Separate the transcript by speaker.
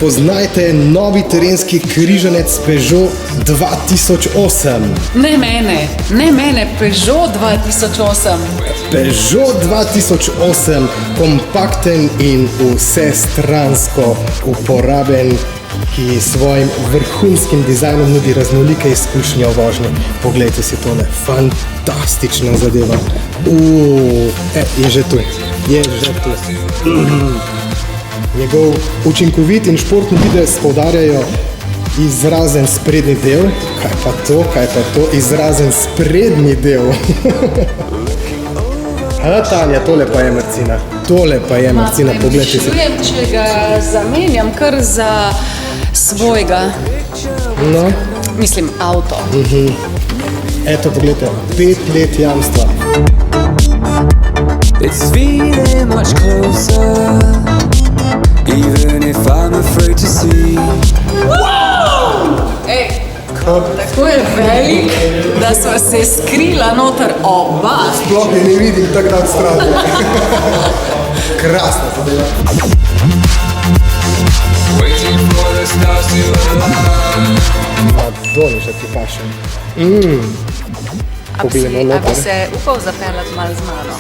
Speaker 1: spoznajte novi terenski križanec Peugeot 2008.
Speaker 2: Ne mene, Peugeot 2008.
Speaker 1: Peugeot 2008, kompakten in vsestransko uporaben, ki svojim vrhunskim dizajnom nudi raznolike izkušnje v vožnji. Poglejte si tole, fantastična zadeva. Je že tu. Njegov učinkovit in športni videz poudarjajo izrazen sprednji del. Kaj pa to? Izrazen sprednji del. Tanja, tole pa je Marcina. Poglejte si.
Speaker 2: Čujem, če ga zamenjam kar za svojega.
Speaker 1: No.
Speaker 2: Mislim, avto.
Speaker 1: Eto, poglejte, 5 let jamstva.
Speaker 3: It's feeling much closer, even if I'm afraid to see.
Speaker 2: Ej, tako je velik, da sva se skrila noter oba.
Speaker 1: Sploh je ne vidim tako od strani. Krasna zadeva.
Speaker 3: Waiting for the stars to align.
Speaker 1: Madoniša ti paše.
Speaker 2: A bi se upal zapeljati malo z mano?